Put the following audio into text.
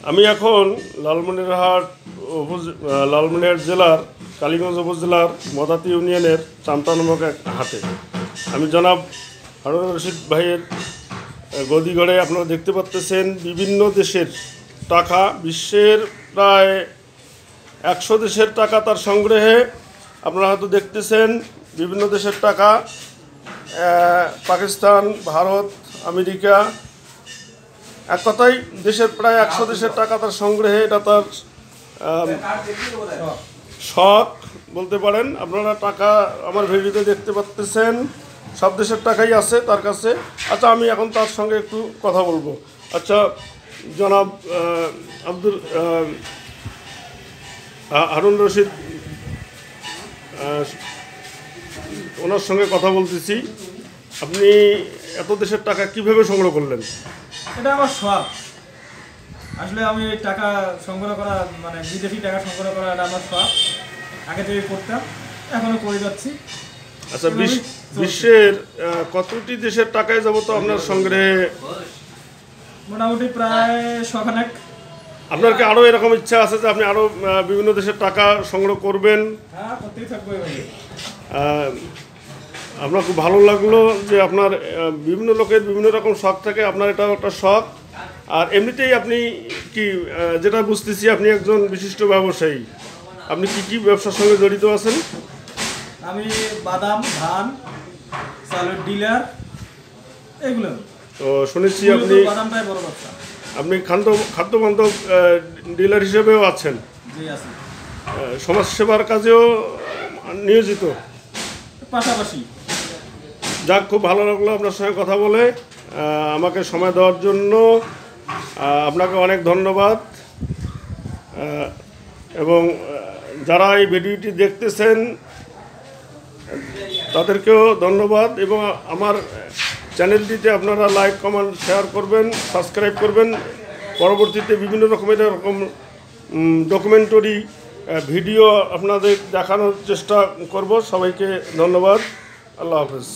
আমি এখন লালমনিরহাট জেলার কালীগঞ্জ উপজেলার মদাতি ইউনিয়নের চামতা নামক এক হাটে। আমি জনাব হারুন রশিদ ভাইয়ের গদিঘরে আপনারা দেখতে পাচ্ছেন বিভিন্ন দেশের টাকা, বিশ্বের প্রায় 100 দেশের টাকা তার সংগ্রহে। আপনারা হয়তো দেখতেছেন বিভিন্ন দেশের টাকা, পাকিস্তান, ভারত, আমেরিকা, এক কথায় দেশের প্রায় 100 দেশের টাকা তার সংগ্রহে। এটা তার শখ বলতে পারেন। আপনারা টাকা আমার ভিডিওতে দেখতে পাচ্ছেন, সব দেশের টাকাই আছে তার কাছে। আচ্ছা, আমি এখন তার সঙ্গে একটু কথা বলবো। আচ্ছা, জনাব হারুন রশিদ, ওনার সঙ্গে কথা বলতেছি। আপনি এত দেশের টাকা কিভাবে সংগ্রহ করলেন? এটা আমার শখ। আসলে আমি টাকা সংগ্রহ করা, মানে বিদেশি টাকা সংগ্রহ করা, এটা আমার শখ। আগে থেকে করতাম, এখনো করে যাচ্ছি। আচ্ছা, বিশ্বের কতটি দেশের টাকায় যাব তো আপনার সংগ্রহে? মোটামুটি প্রায় 100 খানেক। আপনার কি আরও এরকম ইচ্ছা আছে যে আপনি আরও বিভিন্ন দেশের টাকা সংগ্রহ করবেন? হ্যাঁ, করতেই থাকবো। আপনার খুব ভালো লাগলো যে আপনার বিভিন্ন লোকের বিভিন্ন রকম শখ থাকে, আপনার এটাও একটা শখ। আর এমনিতেই আপনি কি, যেটা বুঝতেছি আপনি একজন বিশিষ্ট ব্যবসায়ী। আপনি কি ব্যবসার সঙ্গে জড়িত আছেন? আমি বাদাম, ধান, চালের ডিলার, এগুলো। তো শুনেছি বাদামটাই বড় ব্যবসা। আপনি খাদ্যবান্ধব ডিলার হিসেবেও আছেন। জি, আছি। সমাজসেবার কাজেও নিয়োজিত পাশাপাশি। যাক, খুব ভালো লাগলো আপনার সঙ্গে কথা বলে। আমাকে সময় দেওয়ার জন্য আপনাকে অনেক ধন্যবাদ। এবং যারা এই ভিডিওটি দেখতেছেন তাদেরকেও ধন্যবাদ। এবং আমার চ্যানেলটিতে আপনারা লাইক, কমেন্ট, শেয়ার করবেন, সাবস্ক্রাইব করবেন। পরবর্তীতে বিভিন্ন রকমের ডকুমেন্টারি ভিডিও আপনাদের দেখানোর চেষ্টা করব। সবাইকে ধন্যবাদ। আল্লাহ হাফেজ।